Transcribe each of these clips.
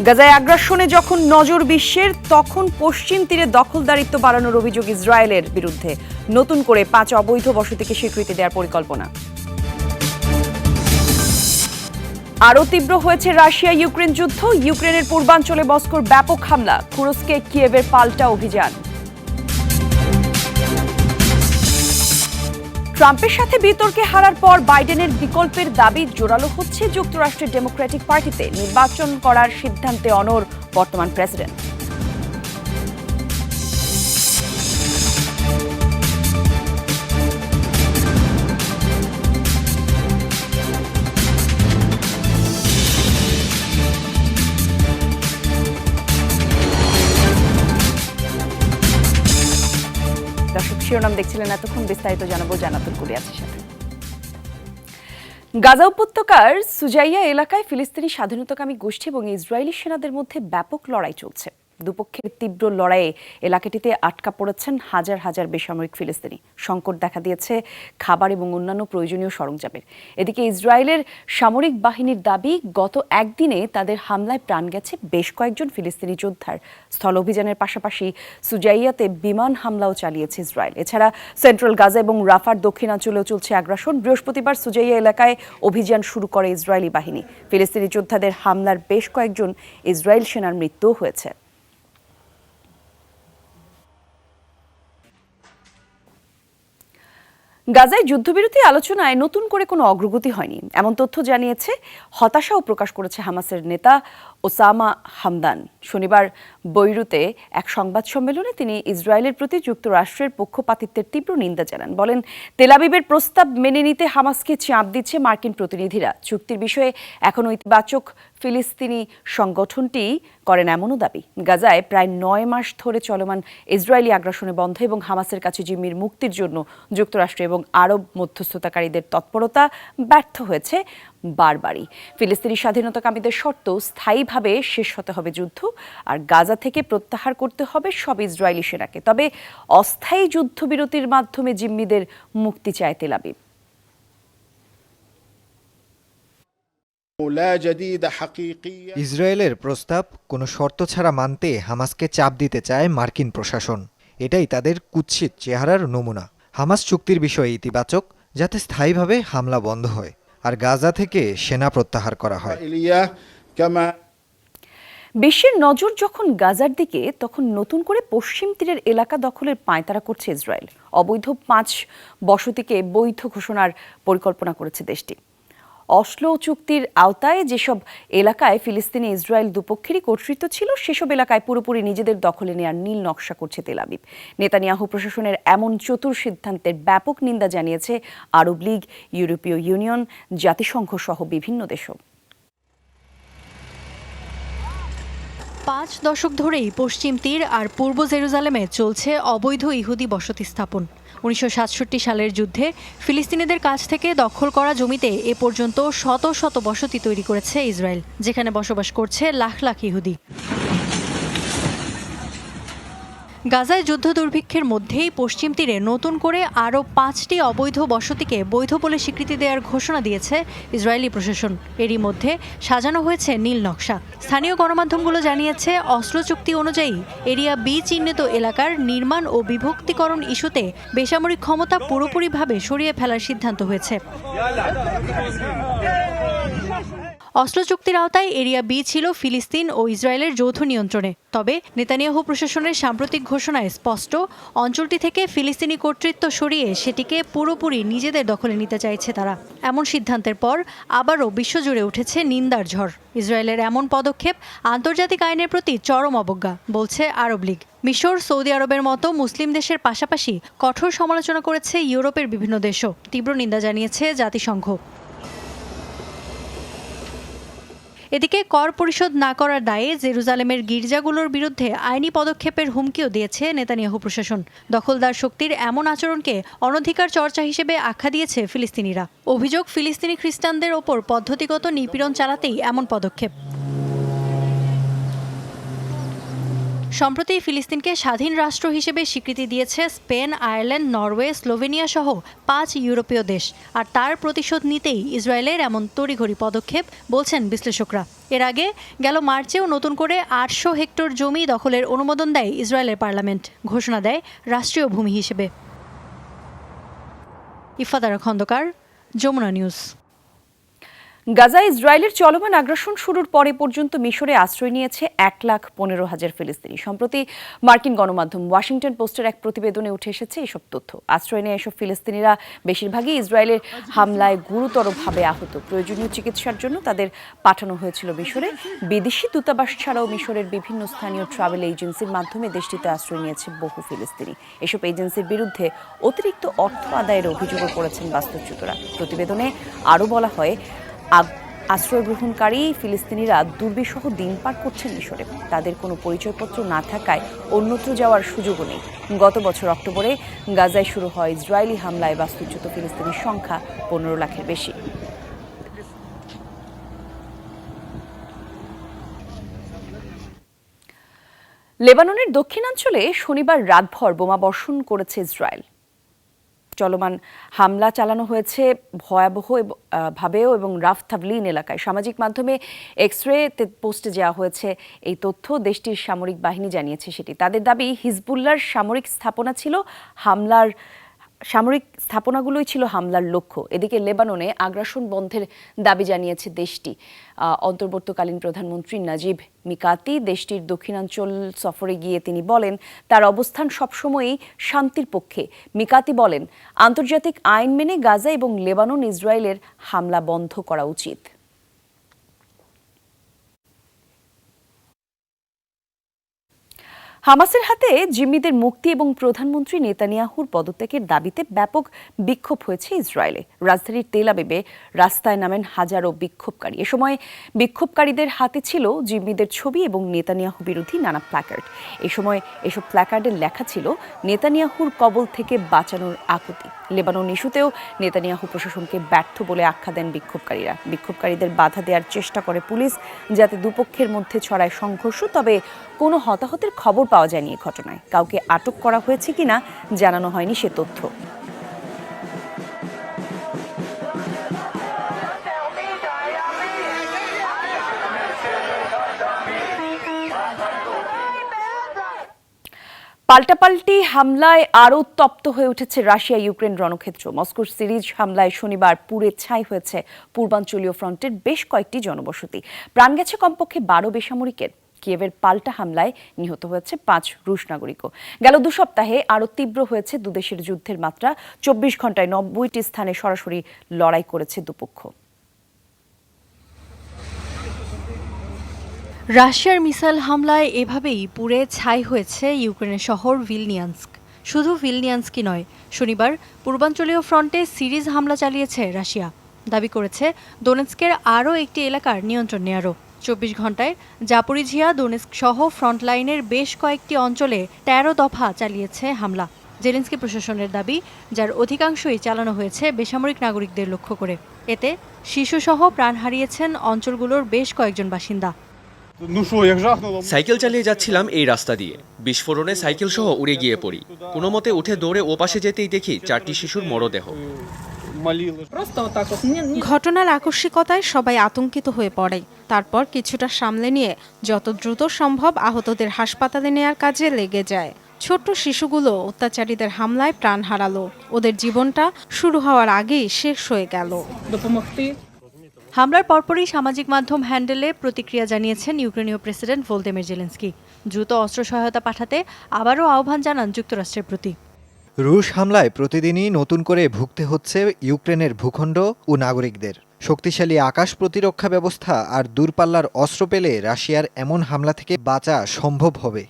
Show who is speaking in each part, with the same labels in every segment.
Speaker 1: গাজায় আগ্রাসনে যখন নজর বিশ্বের, তখন পশ্চিম তীরে দখলদারিত্ব বাড়ানোর অভিযোগ ইসরায়েলের বিরুদ্ধে। নতুন করে 5 অবৈধ বসতিকে স্বীকৃতি দেওয়ার পরিকল্পনা। আরও তীব্র হয়েছে রাশিয়া ইউক্রেন যুদ্ধ। ইউক্রেনের পূর্বাঞ্চলে মস্কোর ব্যাপক হামলা, কুরস্কে কিয়েভের পাল্টা অভিযান। ট্রাম্পের সাথে বিতর্কে হারার পর বাইডেনের বিকল্পের দাবি জোরালো হচ্ছে যুক্তরাষ্ট্রের ডেমোক্রেটিক পার্টিতে। নির্বাচন করার সিদ্ধান্তে অনড় বর্তমান প্রেসিডেন্ট। দর্শক, শিরোনাম দেখছিলেন এতক্ষণ, বিস্তারিত জানাবো জান্নাতুল কুলিয়াতের সাথে। গাজা উপত্যকার সুজাইয়া এলাকায় ফিলিস্তিনি স্বাধীনতাকামী গোষ্ঠী এবং ইসরায়েলি সেনাদের মধ্যে ব্যাপক লড়াই চলছে। দুপক্ষের তীব্র লড়াইয়ে এলাকাটিতে আটকা পড়েছেন হাজার হাজার বেসামরিক ফিলিস্তিনি। সংকট দেখা দিয়েছে খাবার এবং অন্যান্য প্রয়োজনীয় সরঞ্জামের। এদিকে ইসরায়েলের সামরিক বাহিনীর দাবি, গত একদিনে তাদের হামলায় প্রাণ গেছে বেশ কয়েকজন ফিলিস্তিনি যোদ্ধার। স্থল অভিযানের পাশাপাশি সুজাইয়াতে বিমান হামলাও চালিয়েছে ইসরায়েল। এছাড়া সেন্ট্রাল গাজা এবং রাফার দক্ষিণাঞ্চলেও চলছে আগ্রাসন। বৃহস্পতিবার সুজাইয়া এলাকায় অভিযান শুরু করে ইসরায়েলি বাহিনী। ফিলিস্তিনি যোদ্ধাদের হামলার বেশ কয়েকজন ইসরায়েল সেনার মৃত্যুও হয়েছে। গাজায় যুদ্ধবিরতি আলোচনায় নতুন করে কোনো অগ্রগতি হয়নি, এমন তথ্য জানিয়েছে, হতাশাও প্রকাশ করেছে হামাসের নেতা ওসামা হামদান। শনিবার বৈরুতে এক সংবাদ সম্মেলনে তিনি ইসরায়েলের প্রতি যুক্তরাষ্ট্রের পক্ষপাতিত্বের তীব্র নিন্দা জানান। বলেন, তেল আবিবের প্রস্তাব মেনে নিতে হামাসকে চাপ দিচ্ছে মার্কিন প্রতিনিধিরা। চুক্তির বিষয়ে এখনও ইতিবাচক ফিলিস্তিনি সংগঠনটি করেন এমনও দাবি। গাজায় প্রায় 9 মাস ধরে চলমান ইসরায়েলি আগ্রাসনে বন্ধ এবং হামাসের কাছে জিম্মির মুক্তির জন্য যুক্তরাষ্ট্র এবং আরব মধ্যস্থতাকারীদের তৎপরতা ব্যর্থ হয়েছে বারবারই। ফিলিস্তিনি স্বাধীনতাকামীদের শর্ত, স্থায়ীভাবে শেষ হতে হবে যুদ্ধ, আর গাজা থেকে প্রত্যাহার করতে হবে সব ইসরায়েলি সেনাকে। তবে অস্থায়ী যুদ্ধবিরতির মাধ্যমে জিম্মিদের মুক্তি চায় তেল আবিব।
Speaker 2: ইসরায়েলের প্রস্তাব কোনো শর্ত ছাড়া মানতে হামাসকে চাপ দিতে চায় মার্কিন প্রশাসন। এটাই তাদের কুৎসিত চেহারার নমুনা। হামাস চুক্তির বিষয়ে ইতিবাচক, যাতে স্থায়ীভাবে হামলা বন্ধ হয় আর গাজা থেকে সেনা প্রত্যাহার করা হয়।
Speaker 1: বিশ্বের নজর যখন গাজার দিকে, তখন নতুন করে পশ্চিম তীরের এলাকা দখলের পাঁয়তারা করছে ইসরায়েল। অবৈধ 5 বসতিকে বৈধ ঘোষণার পরিকল্পনা করেছে দেশটি। অসলো চুক্তির আওতায় যেসব এলাকায় ফিলিস্তিনি ইসরায়েল দুপক্ষেরই কর্তৃত্ব ছিল, সেসব এলাকায় পুরোপুরি নিজেদের দখলে নেওয়ার নীল নকশা করছে তেল আবিব। নেতানিয়াহু প্রশাসনের এমন চতুর সিদ্ধান্তের ব্যাপক নিন্দা জানিয়েছে আরব লীগ, ইউরোপীয় ইউনিয়ন, জাতিসংঘ সহ বিভিন্ন দেশও।
Speaker 3: 5 দশক ধরেই পশ্চিম তীর আর পূর্ব জেরুজালেমে চলছে অবৈধ ইহুদি বসতি স্থাপন। 1967 সালের যুদ্ধে ফিলিস্তিনিদের কাছ থেকে দখল করা জমিতে এ পর্যন্ত শত শত বসতি তৈরি করেছে ইসরায়েল, যেখানে বসবাস করছে লাখ লাখ ইহুদি। গাজায় যুদ্ধ দুর্ভিক্ষের মধ্যেই পশ্চিম তীরে নতুন করে আরও 5টি অবৈধ বসতিকে বৈধ বলে স্বীকৃতি দেওয়ার ঘোষণা দিয়েছে ইসরায়েলি প্রশাসন। এরই মধ্যে সাজানো হয়েছে নীল নকশা। স্থানীয় গণমাধ্যমগুলো জানিয়েছে, অস্ত্র চুক্তি অনুযায়ী এরিয়া বি চিহ্নিত এলাকার নির্মাণ ও বিভক্তিকরণ ইস্যুতে বেসামরিক ক্ষমতা পুরোপুরিভাবে সরিয়ে ফেলার সিদ্ধান্ত হয়েছে। অস্ত্র চুক্তির আওতায় এরিয়া বি ছিল ফিলিস্তিন ও ইসরায়েলের যৌথ নিয়ন্ত্রণে। তবে নেতানিয়াহু প্রশাসনের সাম্প্রতিক ঘোষণায় স্পষ্ট, অঞ্চলটি থেকে ফিলিস্তিনি কর্তৃত্ব সরিয়ে সেটিকে পুরোপুরি নিজেদের দখলে নিতে চাইছে তারা। এমন সিদ্ধান্তের পর আবারও বিশ্বজুড়ে উঠেছে নিন্দার ঝড়। ইসরায়েলের এমন পদক্ষেপ আন্তর্জাতিক আইনের প্রতি চরম অবজ্ঞা, বলছে আরব লীগ। মিশর, সৌদি আরবের মতো মুসলিম দেশের পাশাপাশি কঠোর সমালোচনা করেছে ইউরোপের বিভিন্ন দেশও। তীব্র নিন্দা জানিয়েছে জাতিসংঘ। এদিকে কর পরিশোধ না করার দায়ে জেরুজালেমের গির্জাগুলোর বিরুদ্ধে আইনি পদক্ষেপের হুমকিও দিয়েছে নেতানিয়াহু প্রশাসন। দখলদার শক্তির এমন আচরণকে অনধিকার চর্চা হিসেবে আখ্যা দিয়েছে ফিলিস্তিনিরা। অভিযোগ, ফিলিস্তিনি খ্রিস্টানদের ওপর পদ্ধতিগত নিপীড়ন চালাতেই এমন পদক্ষেপ। সম্প্রতি ফিলিস্তিনকে স্বাধীন রাষ্ট্র হিসেবে স্বীকৃতি দিয়েছে স্পেন, আয়ারল্যান্ড, নরওয়ে, স্লোভেনিয়া সহ ৫ ইউরোপীয় দেশ। আর তার প্রতিশোধ নিতেই ইসরায়েলের এমন তড়িঘড়ি পদক্ষেপ বলছেন বিশ্লেষকরা। এর আগে গেল মার্চেও নতুন করে ৮০০ হেক্টর জমি দখলের অনুমোদন দেয় ইসরায়েলের পার্লামেন্ট, ঘোষণা দেয় রাষ্ট্রীয় ভূমি হিসেবে। ইফাদারা খন্দকার, যমুনা নিউজ।
Speaker 1: গাজায় ইসরায়েলের চলমান আগ্রাসন শুরুর পরে পর্যন্ত মিশরে আশ্রয় নিয়েছে ১,১৫,০০০ ফিলিস্তিনি। সম্প্রতি মার্কিন গণমাধ্যম ওয়াশিংটন পোস্টের এক প্রতিবেদনে উঠে এসেছে এসব তথ্য। আশ্রয় নেয় এসব ফিলিস্তিনিরা বেশিরভাগই ইসরায়েলের হামলায় গুরুতরভাবে আহত। প্রয়োজনীয় চিকিৎসার জন্য তাদের পাঠানো হয়েছিল মিশরে। বিদেশি দূতাবাস ছাড়াও মিশরের বিভিন্ন স্থানীয় ট্রাভেল এজেন্সির মাধ্যমে দেশটিতে আশ্রয় নিয়েছে বহু ফিলিস্তিনি। এসব এজেন্সির বিরুদ্ধে অতিরিক্ত অর্থ আদায়ের অভিযোগও করেছেন বাস্তুচ্যুতরা। প্রতিবেদনে আরও বলা হয়, আশ্রয় গ্রহণকারী ফিলিস্তিনিরা দুর্বিষহ দিন পার করছেন মিশরে। তাদের কোনো পরিচয়পত্র না থাকায় অন্যত্র যাওয়ার সুযোগও নেই। গত বছর অক্টোবরে গাজায় শুরু হয় ইসরায়েলি হামলায় বাস্তুচ্যুত ফিলিস্তিনির সংখ্যা ১৫ লাখের বেশি। লেবাননের দক্ষিণাঞ্চলে শনিবার রাতভর বোমাবর্ষণ করেছে ইসরায়েল। চলমান হামলা চালানো হয়েছে ভয়াবহ ভাবেও এবং রাফ তাভলিন এলাকায়। সামাজিক মাধ্যমে এক্সরে পোস্টে দেওয়া হয়েছে এই তথ্য। দেশটির সামরিক বাহিনী জানিয়েছে সেটি। তাদের দাবি, হিজবুল্লাহর সামরিক স্থাপনাগুলোই ছিল হামলার লক্ষ্য। এদিকে লেবাননে আগ্রাসন বন্ধের দাবি জানিয়েছে দেশটি। অন্তর্বর্তীকালীন প্রধানমন্ত্রী নাজিব মিকাতি দেশটির দক্ষিণাঞ্চল সফরে গিয়ে তিনি বলেন, তার অবস্থান সবসময়ই শান্তির পক্ষে। মিকাতি বলেন, আন্তর্জাতিক আইন মেনে গাজা এবং লেবানন ইসরায়েলের হামলা বন্ধ করা উচিত। হামাসের হাতে জিম্মিদের মুক্তি এবং প্রধানমন্ত্রী নেতানিয়াহুর পদত্যাগের দাবিতে ব্যাপক বিক্ষোভ হয়েছে ইসরায়েলে। রাজধানীর তেল আবিবে রাস্তায় নামেন হাজারো বিক্ষোভকারী। এ সময় বিক্ষোভকারীদের হাতে ছিল জিম্মিদের ছবি এবং নেতানিয়াহু বিরোধী নানা প্ল্যাকার্ড। এ সময় এসব প্ল্যাকার্ডের লেখা ছিল, নেতানিয়াহুর কবল থেকে বাঁচানোর আকুতি। লেবানন ইস্যুতেও নেতানিয়াহু প্রশাসনকে ব্যর্থ বলে আখ্যা দেন বিক্ষোভকারীরা। বিক্ষোভকারীদের বাধা দেওয়ার চেষ্টা করে পুলিশ, যাতে দুপক্ষের মধ্যে ছড়ায় সংঘর্ষ। তবে কোনো হতাহতের খবর পাওয়া যায়নি এই ঘটনায়। কাউকে আটক করা হয়েছে কিনা জানানো হয়নি সে তথ্য। পাল্টাপাল্টি হামলায় আরও তপ্ত হয়ে উঠেছে রাশিয়া ইউক্রেন রণক্ষেত্র। মস্কোর সিরিজ হামলায় শনিবার পুড়ে ছাই হয়েছে পূর্বাঞ্চলীয় ফ্রন্টের বেশ কয়েকটি জনবসতি। প্রাণ গেছে কমপক্ষে ১২ বেসামরিকের। কিয়েভের পাল্টা হামলায় নিহত হয়েছে ৫ রুশ নাগরিকও। গেল ২ সপ্তাহে আরও তীব্র হয়েছে দুদেশের যুদ্ধের মাত্রা। ২৪ ঘন্টায় ৯০টি স্থানে সরাসরি লড়াই করেছে দুপক্ষ।
Speaker 3: রাশিয়ার মিসাইল হামলায় এভাবেই পুড়ে ছাই হয়েছে ইউক্রেনের শহর ভিলনিয়ান্স্ক। শুধু ভিলনিয়ান্স্কই নয়, শনিবার পূর্বাঞ্চলীয় ফ্রন্টে সিরিজ হামলা চালিয়েছে রাশিয়া। দাবি করেছে দোনেৎস্কের আরও একটি এলাকার নিয়ন্ত্রণ নেয়ারও। ২৪ ঘন্টায় জাপোরিঝিয়া, দোনেৎস্ক সহ ফ্রন্টলাইনের বেশ কয়েকটি অঞ্চলে ১৩ দফা চালিয়েছে হামলা। জেলেনস্কি প্রশাসনের দাবি, যার অধিকাংশই চালানো হয়েছে বেসামরিক নাগরিকদের লক্ষ্য করে। এতে শিশুসহ প্রাণ হারিয়েছেন অঞ্চলগুলোর বেশ কয়েকজন বাসিন্দা।
Speaker 4: সাইকেল চালিয়ে যাচ্ছিলাম এই রাস্তা দিয়ে, বিস্ফোরণে সাইকেল সহ উড়ে গিয়ে পড়ি। কোনো মতে উঠে দৌড়ে ওপাশে যেতেই দেখি ৪টি শিশুর মরদেহ।
Speaker 5: ঘটনার আকস্মিকতায় সবাই আতঙ্কিত হয়ে পড়ে। তারপর কিছুটা সামলে নিয়ে যত দ্রুত সম্ভব আহতদের হাসপাতালে নেয়ার কাজে লেগে যায়। ছোট্ট শিশুগুলো অত্যাচারীদের হামলায় প্রাণ হারালো। ওদের জীবনটা শুরু হওয়ার আগেই শেষ হয়ে গেল।
Speaker 3: হামলার পরপরই সামাজিক মাধ্যম হ্যান্ডেলে প্রতিক্রিয়া জানিয়েছেন ইউক্রেনীয় প্রেসিডেন্ট ভলোদিমির জেলেনস্কি। দ্রুত অস্ত্র সহায়তা পাঠাতে আবারও আহ্বান জানান যুক্তরাষ্ট্রের প্রতি।
Speaker 2: রুশ হামলায় প্রতিদিনই নতুন করে ভুগতে হচ্ছে ইউক্রেনের ভূখণ্ড ও নাগরিকদের। শক্তিশালী আকাশ প্রতিরক্ষা ব্যবস্থা আর দূরপাল্লার অস্ত্র পেলে রাশিয়ার এমন হামলা থেকে বাঁচা সম্ভব হবে।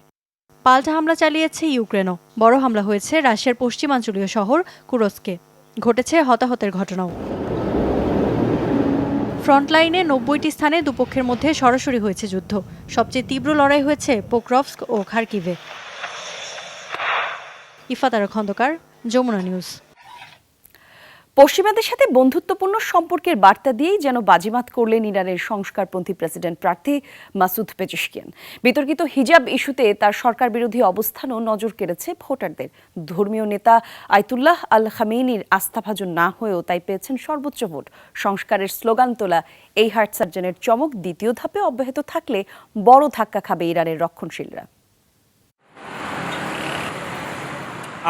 Speaker 3: পাল্টা হামলা চালিয়েছে ইউক্রেনও। বড় হামলা হয়েছে রাশিয়ার পশ্চিমাঞ্চলীয় শহর কুরস্কে। ঘটেছে হতাহতের ঘটনাও। ফ্রন্টলাইনে ৯০টি স্থানে দুপক্ষের মধ্যে সরাসরি হয়েছে যুদ্ধ। সবচেয়ে তীব্র লড়াই হয়েছে পোক্রভস্ক ও খার্কিভে। ইফাদারা খন্দকার, যমুনা নিউজ।
Speaker 1: পশ্চিমাদের সাথে বন্ধুত্বপূর্ণ সম্পর্কের বার্তা দিয়েই যেন বাজিমাত করলেন ইরানের সংস্কারপন্থী প্রেসিডেন্ট প্রার্থী মাসুদ পেজেশকিয়ান। বিতর্কিত হিজাব ইস্যুতে তার সরকার বিরোধী অবস্থানও নজর কেড়েছে ভোটারদের। ধর্মীয় নেতা আয়াতুল্লাহ আল খামেনির আস্থাভাজন না হয়েও তাই পেয়েছেন সর্বোচ্চ ভোট। সংস্কারের স্লোগান তোলা এই হার্ট সার্জনের চমক দ্বিতীয় ধাপে অব্যাহত থাকলে বড় ধাক্কা খাবে ইরানের রক্ষণশীলরা।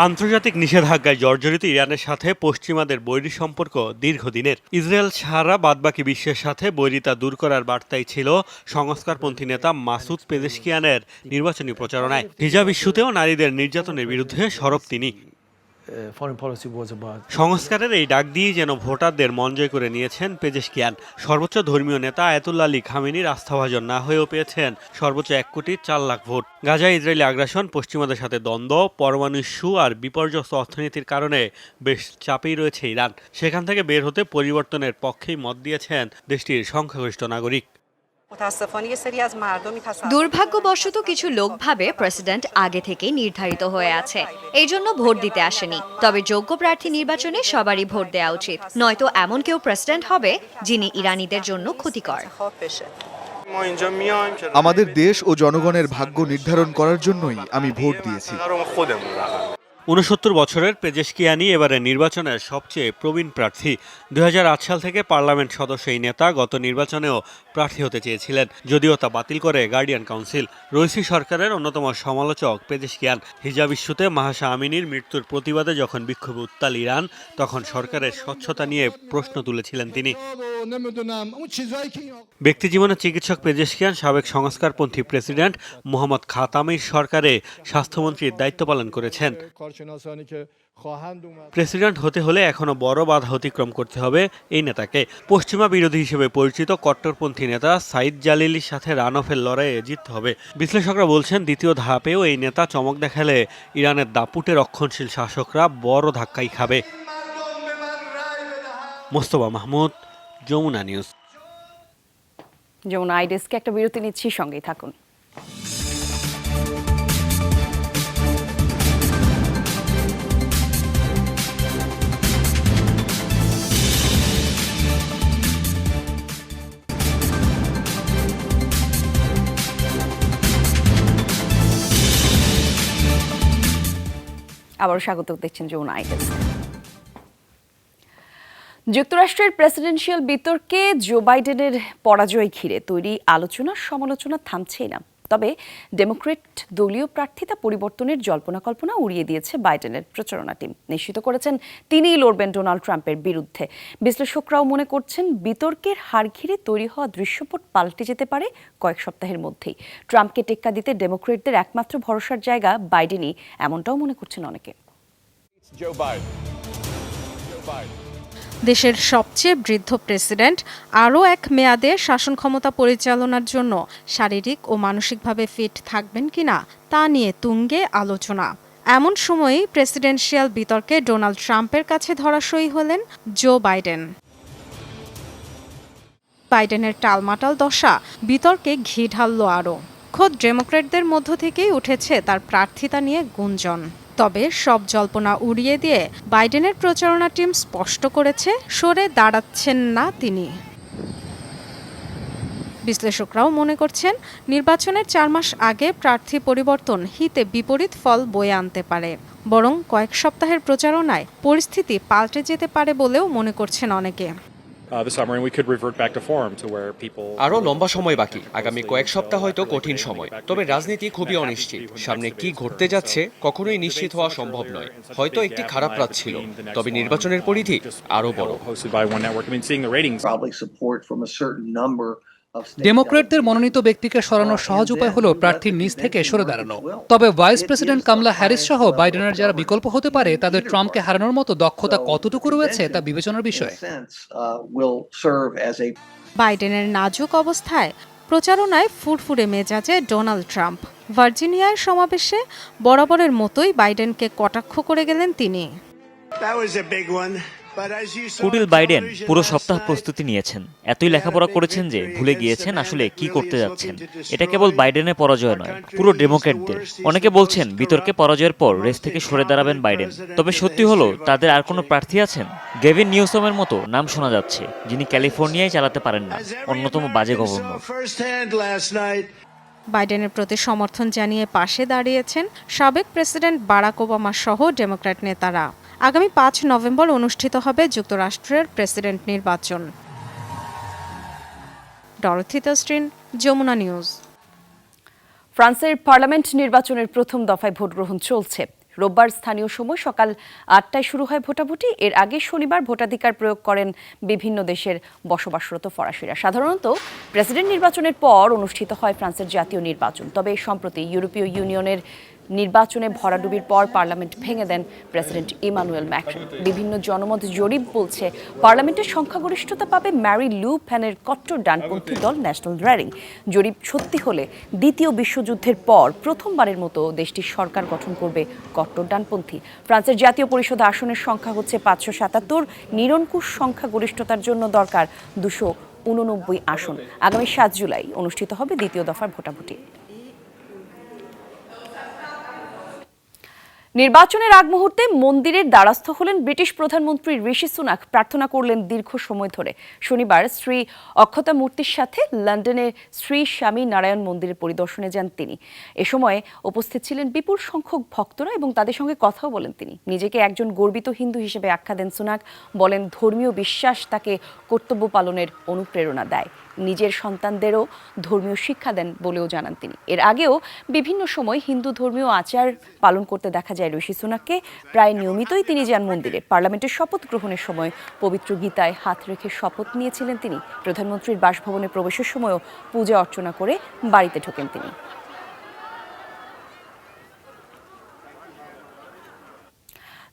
Speaker 6: আন্তর্জাতিক নিষেধাজ্ঞায় জর্জরিত ইরানের সাথে পশ্চিমাদের বৈরী সম্পর্ক দীর্ঘদিনের। ইসরায়েল ছাড়া বাদবাকি বিশ্বের সাথে বৈরিতা দূর করার বার্তাই ছিল সংস্কারপন্থী নেতা মাসুদ পেজেশকিয়ানের নির্বাচনী প্রচারণায়। হিজাব ইস্যুতেও নারীদের নির্যাতনের বিরুদ্ধে সরব তিনি। সংস্কারের এই ডাক দিয়ে যেন ভোটারদের মন জয় করে নিয়েছেন পেজেশকিয়ান। সর্বোচ্চ ধর্মীয় নেতা আয়াতুল্লাহ আলী খামেনির আস্থাভাজন না হয়েও পেয়েছেন সর্বোচ্চ 1,04,00,000 ভোট। গাজায় ইসরায়েলি আগ্রাসন, পশ্চিমাদের সাথে দ্বন্দ্ব, পরমাণু ইস্যু আর বিপর্যস্ত অর্থনীতির কারণে বেশ চাপেই রয়েছে ইরান। সেখান থেকে বের হতে পরিবর্তনের পক্ষেই মত দিয়েছেন দেশটির সংখ্যাগরিষ্ঠ নাগরিক।
Speaker 7: দুর্ভাগ্যবশত কিছু লোক ভাবে প্রেসিডেন্ট আগে থেকেই নির্ধারিত হয়ে আছে, এই জন্য ভোট দিতে আসেনি। তবে যোগ্য প্রার্থী নির্বাচনে সবারই ভোট দেওয়া উচিত, নয়তো এমন কেউ প্রেসিডেন্ট হবে যিনি ইরানিদের জন্য ক্ষতিকর।
Speaker 8: আমাদের দেশ ও জনগণের ভাগ্য নির্ধারণ করার জন্যই আমি ভোট দিয়েছি।
Speaker 6: 69 বছরের পেজেশকিয়ানি এবারে নির্বাচনের সবচেয়ে প্রবীণ প্রার্থী। 2008 সাল থেকে পার্লামেন্ট সদস্য এই নেতা গত নির্বাচনেও প্রার্থী হতে চেয়েছিলেন, যদিও তা বাতিল করে গার্ডিয়ান কাউন্সিল। রইসি সরকারের অন্যতম সমালোচক পেজেশকিয়ান। হিজাব ইস্যুতে মাহাসা আমিনির মৃত্যুর প্রতিবাদে যখন বিক্ষোভে উত্তাল ইরান, তখন সরকারের স্বচ্ছতা নিয়ে প্রশ্ন তুলেছিলেন তিনি। ব্যক্তিজীবনে চিকিৎসক পেজেশকিয়ান সাবেক সংস্কারপন্থী প্রেসিডেন্ট মোহাম্মদ খাতামির সরকারে স্বাস্থ্যমন্ত্রীর দায়িত্ব পালন করেছেন। প্রেসিডেন্ট হতে হলে এখনো বড় বাধা অতিক্রম করতে হবে এই নেতাকে। পশ্চিমা বিরোধী হিসেবে পরিচিত কট্টরপন্থী নেতা সাইদ জালিলির সাথে রান অফের লড়াইয়ে জিততে হবে। বিশ্লেষকরা বলছেন দ্বিতীয় ধাপেও এই নেতা চমক দেখালে ইরানের দাপুটে রক্ষণশীল শাসকরা বড় ধাক্কাই খাবে। মোস্তফা মাহমুদ, যমুনা নিউজ।
Speaker 1: যমুনা আইডেস্কে একটা বিরতি নিচ্ছি, সঙ্গেই থাকুন। আবারও স্বাগত দেখছেন যমুনা আইডেস্ক। যুক্তরাষ্ট্রের প্রেসিডেন্সিয়াল বিতর্কে জো বাইডেনের পরাজয় ঘিরে তৈরি আলোচনা সমালোচনা থামছেই না। তবে ডেমোক্রেট দলীয় প্রার্থিতা পরিবর্তনের জল্পনা কল্পনা উড়িয়ে দিয়েছে বাইডেনের প্রচারণা টিম। নিশ্চিত করেছেন তিনিই লড়বেন ডোনাল্ড ট্রাম্পের বিরুদ্ধে। বিশ্লেষকরাও মনে করছেন বিতর্কের হার ঘিরে তৈরি হওয়া দৃশ্যপট পাল্টে যেতে পারে কয়েক সপ্তাহের মধ্যেই। ট্রাম্পকে টেক্কা দিতে ডেমোক্রেটদের একমাত্র ভরসার জায়গা বাইডেনই, এমনটাও মনে করছেন অনেকে।
Speaker 5: দেশের সবচেয়ে বৃদ্ধ প্রেসিডেন্ট আরও এক মেয়াদে শাসন ক্ষমতা পরিচালনার জন্য শারীরিক ও মানসিকভাবে ফিট থাকবেন কিনা তা নিয়ে তুঙ্গে আলোচনা। এমন সময়েই প্রেসিডেন্সিয়াল বিতর্কে ডোনাল্ড ট্রাম্পের কাছে ধরাশয়ী হলেন জো বাইডেন। বাইডেনের টালমাটাল দশা বিতর্কে ঘি ঢালল আরও। খোদ ডেমোক্রেটদের মধ্য থেকেই উঠেছে তার প্রার্থিতা নিয়ে গুঞ্জন। তবে সব জল্পনা উড়িয়ে দিয়ে বাইডেনের প্রচারণা টিম স্পষ্ট করেছে সরে দাঁড়াচ্ছেন না তিনি। বিশ্লেষকরাও মনে করছেন নির্বাচনের 4 মাস আগে প্রার্থী পরিবর্তন হিতে বিপরীত ফল বয়ে আনতে পারে। বরং কয়েক সপ্তাহের প্রচারণায় পরিস্থিতি পাল্টে যেতে পারে বলেও মনে করছেন অনেকে।
Speaker 4: আরো লম্বা সময় বাকি, আগামী কয়েক সপ্তাহ হয়তো কঠিন সময়। তবে রাজনীতি খুবই অনিশ্চিত, সামনে কি ঘটতে যাচ্ছে কখনোই নিশ্চিত হওয়া সম্ভব নয়। হয়তো একটি খারাপ রাত ছিল, তবে নির্বাচনের পরিধি আরো বড়।
Speaker 9: ডেমোক্রেটদের মনোনীত ব্যক্তিকে সরানোর সহজ উপায় হলো প্রার্থীর নিজ থেকে সরে দাঁড়ানো। তবে ভাইস প্রেসিডেন্ট কামলা হ্যারিস সহ বাইডেনের যারা বিকল্প হতে পারে তাদের ট্রাম্পকে হারানোর মতো দক্ষতা কতটুকু রয়েছে তা বিবেচনার বিষয়।
Speaker 5: বাইডেনের নাজুক অবস্থায় প্রচারণায় ফুরফুরে মেজাজে ডোনাল্ড ট্রাম্প। ভার্জিনিয়ার সমাবেশে বরাবরের মতোই বাইডেনকে কটাক্ষ করে গেলেন তিনি।
Speaker 10: কুটিল বাইডেন পুরো সপ্তাহ প্রস্তুতি নিয়েছেন, এতই লেখাপড়া করেছেন যে ভুলে গিয়েছেন আসলে কি করতে যাচ্ছেন। এটা কেবল বাইডেনের পরাজয় নয়, পুরো ডেমোক্র্যাটদের। অনেকে বলছেন বিতর্কে পরাজয়ের পর রেস থেকে সরে দাঁড়াবেন বাইডেন। তবে সত্যি হলো তাদের আর কোনো প্রার্থী আছেন? গেভিন নিউসমের মতো নাম শোনা যাচ্ছে, যিনি ক্যালিফোর্নিয়ায় চালাতে পারেন না, অন্যতম বাজে গভর্নর।
Speaker 5: বাইডেনের প্রতি সমর্থন জানিয়ে পাশে দাঁড়িয়েছেন সাবেক প্রেসিডেন্ট বারাক ওবামা সহ ডেমোক্র্যাট নেতারা। আগামী 5 নভেম্বর অনুষ্ঠিত হবে যুক্তরাষ্ট্রের প্রেসিডেন্ট নির্বাচন। ডরথি তস্ট্রিন, যমুনা নিউজ।
Speaker 1: ফ্রান্সের পার্লামেন্ট নির্বাচনের প্রথম দফায় ভোট গ্রহণ চলছে। রোববার স্থানীয় সময় সকাল 8টায় শুরু হয় ভোটাভুটি। এর আগে শনিবার ভোটাধিকার প্রয়োগ করেন বিভিন্ন দেশের বসবাসরত ফরাসিরা। সাধারণত প্রেসিডেন্ট নির্বাচনের পর অনুষ্ঠিত হয় ফ্রান্সের জাতীয় নির্বাচন। তবে সম্প্রতি ইউরোপীয় ইউনিয়নের নির্বাচনে ভরাডুবির পর পার্লামেন্ট ভেঙে দেন প্রেসিডেন্ট ইমানুয়েল ম্যাক্রন। বিভিন্ন জনমত জরিপ বলছে পার্লামেন্টের সংখ্যাগরিষ্ঠতা পাবে ম্যারি লু পেনের কট্টর ডানপন্থী দল ন্যাশনাল র্যালি। জরিপ সত্যি হলে দ্বিতীয় বিশ্বযুদ্ধের পর প্রথমবারের মতো দেশটির সরকার গঠন করবে কট্টর ডানপন্থী। ফ্রান্সের জাতীয় পরিষদ আসনের সংখ্যা হচ্ছে 577। নিরঙ্কুশ সংখ্যাগরিষ্ঠতার জন্য দরকার 289 আসন। আগামী 7 জুলাই অনুষ্ঠিত হবে দ্বিতীয় দফার ভোটাভুটি। নির্বাচনের আগ মুহূর্তে মন্দিরের দ্বারস্থ হলেন ব্রিটিশ প্রধানমন্ত্রী ঋষি সুনাক। প্রার্থনা করলেন দীর্ঘ সময় ধরে। শনিবার শ্রী অক্ষতা মূর্তির সাথে লন্ডনের শ্রী স্বামী নারায়ণ মন্দিরের পরিদর্শনে যান তিনি। এ সময় উপস্থিত ছিলেন বিপুল সংখ্যক ভক্তরা এবং তাদের সঙ্গে কথাও বলেন তিনি। নিজেকে একজন গর্বিত হিন্দু হিসেবে আখ্যা দেন সুনাক। বলেন ধর্মীয় বিশ্বাস তাকে কর্তব্য পালনের অনুপ্রেরণা দেয়। নিজের সন্তানদেরও ধর্মীয় শিক্ষা দেন বলেও জানান তিনি। এর আগেও বিভিন্ন সময় হিন্দু ধর্মীয় আচার পালন করতে দেখা যায় ঋষি সুনাককে। প্রায় নিয়মিতই তিনি যান মন্দিরে। পার্লামেন্টের শপথ গ্রহণের সময় পবিত্র গীতায় হাত রেখে শপথ নিয়েছিলেন তিনি। প্রধানমন্ত্রীর বাসভবনে প্রবেশের সময়ও পূজা অর্চনা করে বাড়িতে ঢোকেন তিনি।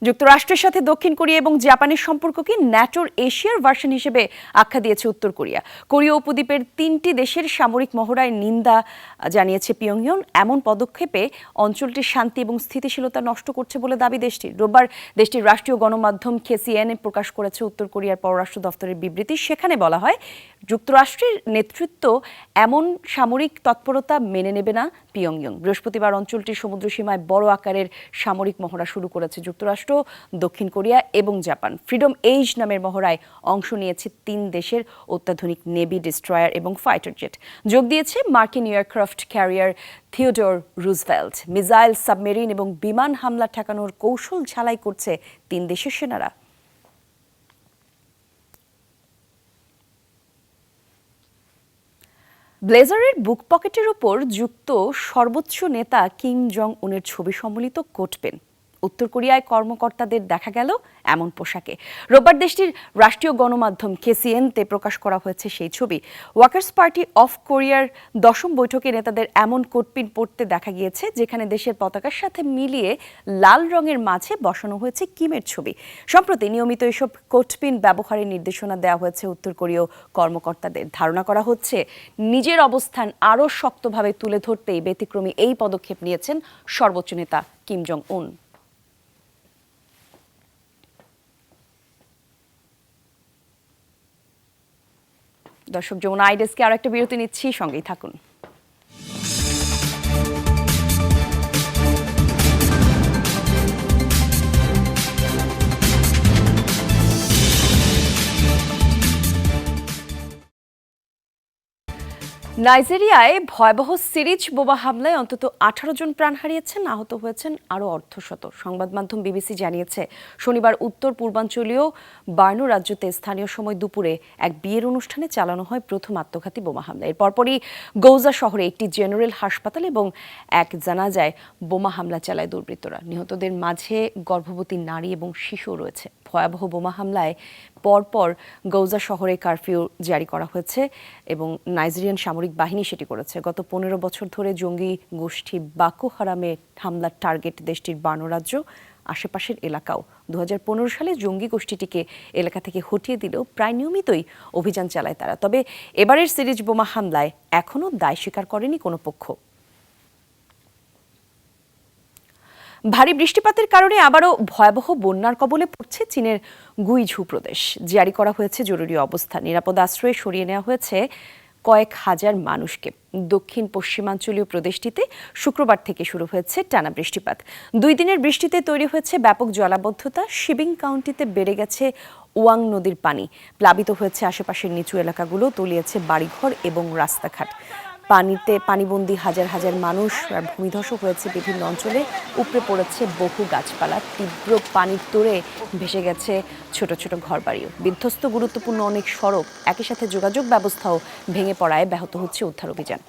Speaker 1: যুক্তরাষ্ট্রের সাথে দক্ষিণ কোরিয়া এবং জাপানের সম্পর্ককে ন্যাটোর এশিয়ার ভার্সন হিসেবে আখ্যা দিয়েছে উত্তর কোরিয়া। কোরীয় উপদ্বীপের 3টি দেশের সামরিক মহড়ায় নিন্দা জানিয়েছে পিয়ংইয়ং। এমন পদক্ষেপে অঞ্চলটির শান্তি এবং স্থিতিশীলতা নষ্ট করছে বলে দাবি দেশটির। রোববার দেশটির রাষ্ট্রীয় গণমাধ্যম KCNA প্রকাশ করেছে উত্তর কোরিয়ার পররাষ্ট্র দপ্তরের বিবৃতি। সেখানে বলা হয়, যুক্তরাষ্ট্রের নেতৃত্ব এমন সামরিক তৎপরতা মেনে নেবে না পিয়ংইয়ং। বৃহস্পতিবার অঞ্চলটির সমুদ্রসীমায় বড় আকারের সামরিক মহড়া শুরু করেছে যুক্তরাষ্ট্র, দক্ষিণ কোরিয়া এবং জাপান। ফ্রিডম এইজ নামের মহড়ায় অংশ নিয়েছে 3 দেশের অত্যাধুনিক নেভি ডিস্ট্রয়ার এবং ফাইটার জেট। যোগ দিয়েছে মার্কিন aircraft carrier Theodore Roosevelt. Missile, submarine এবং বিমান হামলা ঠেকানোর কৌশল ঝালাই করছে 3 দেশের সেনারা। ব্লেজারের বুক পকেটের উপর যুক্ত সর্বোচ্চ নেতা কিম জং উনের ছবি সম্বলিত কোট পেন। উত্তর কোরিয়ায় কর্মকর্তাদের দেখা গেল এমন পোশাকে। রোববার দেশটির রাষ্ট্রীয় গণমাধ্যম KCNA-তে প্রকাশ করা হয়েছে সেই ছবি। ওয়ার্কার্স পার্টি অফ কোরিয়ার 10ম বৈঠকে নেতাদের এমন কোটপিন পরতে দেখা গিয়েছে, যেখানে দেশের পতাকার সাথে মিলিয়ে লাল রঙের মাঝে বসানো হয়েছে কিমের ছবি। সম্প্রতি নিয়মিত এসব কোটপিন ব্যবহারের নির্দেশনা দেওয়া হয়েছে উত্তর কোরীয় কর্মকর্তাদের। ধারণা করা হচ্ছে নিজের অবস্থান আরও শক্তভাবে তুলে ধরতেই ব্যতিক্রমী এই পদক্ষেপ নিয়েছেন সর্বোচ্চ নেতা কিম জং উন। দর্শক, যমুনা আইডেস্কে আরো একটা বিরতি নিচ্ছি, সঙ্গেই থাকুন। নাইজেরিয়ায় ভয়াবহ সিরিজ বোমা হামলায় অন্তত 18 জন প্রাণ হারিয়েছেন, আহত হয়েছেন আরও অর্ধশত। সংবাদ মাধ্যম BBC জানিয়েছে, শনিবার উত্তর পূর্বাঞ্চলীয় বার্নো রাজ্যতে স্থানীয় সময় দুপুরে এক বিয়ের অনুষ্ঠানে চালানো হয় প্রথম আত্মঘাতী বোমা হামলা। এর পরপরই গৌজা শহরে একটি জেনারেল হাসপাতাল এবং এক জানাজায় বোমা হামলা চালায় দুর্বৃত্তরা। নিহতদের মাঝে গর্ভবতী নারী এবং শিশু রয়েছে। ভয়াবহ বোমা হামলায় পরপর গৌজা শহরে কারফিউ জারি করা হয়েছে এবং নাইজেরিয়ান সামরিক বাহিনী সেটি করেছে। গত 15 বছর ধরে জঙ্গি গোষ্ঠী বাকো হারামে হামলার টার্গেট দেশটির বার্নো রাজ্য, আশেপাশের এলাকাও। 2015 সালে জঙ্গি গোষ্ঠীটিকে এলাকা থেকে হটিয়ে দিলেও প্রায় নিয়মিতই অভিযান চালায় তারা। তবে এবারের সিরিজ বোমা হামলায় এখনও দায় স্বীকার করেনি কোনো পক্ষ। ভারী বৃষ্টিপাতের কারণে আবারও ভয়াবহ বন্যার কবলে পড়ছে চীনের গুইঝু প্রদেশ। জারি করা হয়েছে জরুরি অবস্থা। নিরাপদ আশ্রয়ে সরিয়ে নেওয়া হয়েছে কয়েক হাজার মানুষকে। দক্ষিণ পশ্চিমাঞ্চলীয় প্রদেশটিতে শুক্রবার থেকে শুরু হয়েছে টানা বৃষ্টিপাত। 2 দিনের বৃষ্টিতে তৈরি হয়েছে ব্যাপক জলাবদ্ধতা। শিবিং কাউন্টিতে বেড়ে গেছে ওয়াং নদীর পানি। প্লাবিত হয়েছে আশেপাশের নিচু এলাকাগুলো, তলিয়েছে বাড়িঘর এবং রাস্তাঘাট। পানিবন্দী হাজার হাজার মানুষ। আর ভূমিধস হয়েছে বিভিন্ন অঞ্চলে, উপড়ে পড়েছে বহু গাছপালা। তীব্র পানির তোড়ে ভেসে গেছে ছোট ছোট ঘরবাড়িও। বিধ্বস্ত গুরুত্বপূর্ণ অনেক সড়ক, একই সাথে যোগাযোগ ব্যবস্থাও ভেঙে পড়ায় ব্যাহত হচ্ছে উদ্ধার অভিযান।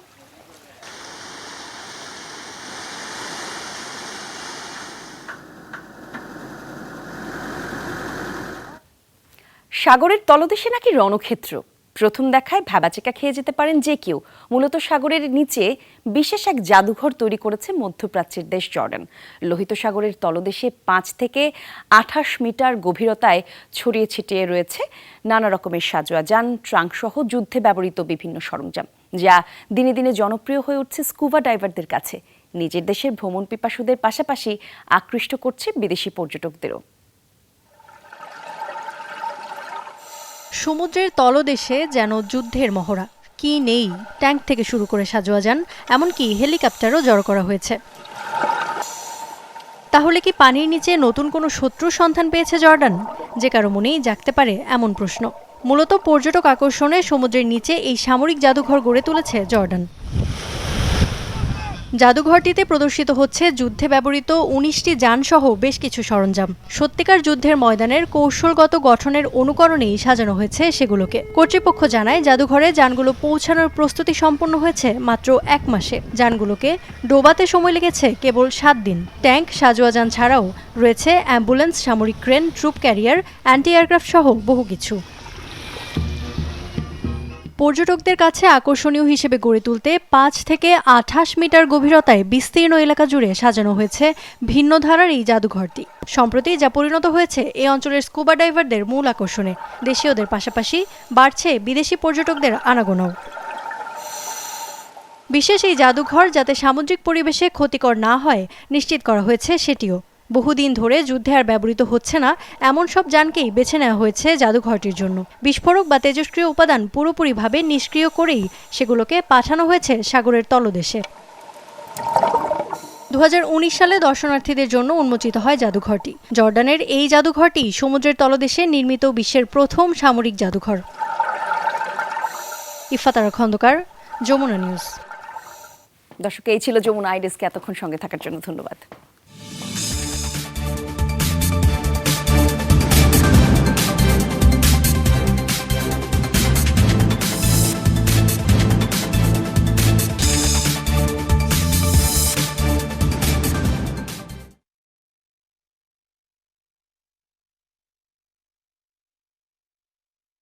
Speaker 1: সাগরের তলদেশে নাকি রণক্ষেত্র। প্রথম দেখায় ভ্যাবাচেকা খেয়ে যেতে পারেন যে কেউ। মূলত সাগরের নিচে বিশেষ এক জাদুঘর তৈরি করেছে মধ্যপ্রাচ্যের দেশ জর্ডান। লোহিত সাগরের তলদেশে 5 থেকে 28 মিটার গভীরতায় ছড়িয়ে ছিটিয়ে রয়েছে নানা রকমের সাজোয়া যান, ট্রাঙ্ক সহ যুদ্ধে ব্যবহৃত বিভিন্ন সরঞ্জাম, যা দিনে দিনে জনপ্রিয় হয়ে উঠছে স্কুবা ডাইভারদের কাছে। নিজের দেশের ভ্রমণ পিপাসুদের পাশাপাশি আকৃষ্ট করছে বিদেশি পর্যটকদেরও।
Speaker 3: সমুদ্রের তলদেশে যেন যুদ্ধের মহড়া। কি নেই, ট্যাঙ্ক থেকে শুরু করে সাজোয়া যান, এমনকি হেলিকপ্টারও জড়ো করা হয়েছে। তাহলে কি পানির নিচে নতুন কোনো শত্রুর সন্ধান পেয়েছে জর্ডান? যে কারো মনেই জাগতে পারে এমন প্রশ্ন। মূলত পর্যটক আকর্ষণে সমুদ্রের নিচে এই সামরিক জাদুঘর গড়ে তুলেছে জর্ডান। জাদুঘরটিতে প্রদর্শিত হচ্ছে যুদ্ধে ব্যবহৃত 19টি যানসহ বেশ কিছু সরঞ্জাম। সত্যিকার যুদ্ধের ময়দানের কৌশলগত গঠনের অনুকরণেই সাজানো হয়েছে সেগুলোকে। কর্তৃপক্ষ জানায় জাদুঘরে যানগুলো পৌঁছানোর প্রস্তুতি সম্পন্ন হয়েছে মাত্র 1 মাসে। যানগুলোকে ডোবাতে সময় লেগেছে কেবল 7 দিন। ট্যাঙ্ক, সাজোয়া যান ছাড়াও রয়েছে অ্যাম্বুলেন্স, সামরিক crane, troop carrier, anti aircraft সহ বহু কিছু। পর্যটকদের কাছে আকর্ষণীয় হিসেবে গড়ে তুলতে 5 থেকে 28 মিটার গভীরতায় বিস্তীর্ণ এলাকা জুড়ে সাজানো হয়েছে ভিন্ন ধারার এই জাদুঘরটি। সম্প্রতি যা পরিণত হয়েছে এই অঞ্চলের স্কুবা ডাইভারদের মূল আকর্ষণে। দেশীয়দের পাশাপাশি বাড়ছে বিদেশি পর্যটকদের আনাগোনাও। বিশেষ এই জাদুঘর যাতে সামুদ্রিক পরিবেশে ক্ষতিকর না হয় নিশ্চিত করা হয়েছে সেটিও। বহুদিন ধরে যুদ্ধে আর ব্যবহৃত হচ্ছে না এমন সব যানকেই বেছে নেওয়া হয়েছে জাদুঘরটির জন্য। বিস্ফোরক বা তেজস্ক্রিয় উপাদান পুরোপুরিভাবে নিষ্ক্রিয় করেই সেগুলোকে পাঠানো হয়েছে সাগরের তলদেশে। 2019 সালে দর্শনার্থীদের জন্য উন্মোচিত হয় জাদুঘরটি। জর্ডানের এই জাদুঘরটি সমুদ্রের তলদেশে নির্মিত বিশ্বের প্রথম সামরিক জাদুঘর। ইফাতারা খন্দকার, যমুনা নিউজ।
Speaker 1: দর্শক, এই ছিল যমুনা আই ডেস্কে। এতক্ষণ সঙ্গে থাকার জন্য ধন্যবাদ।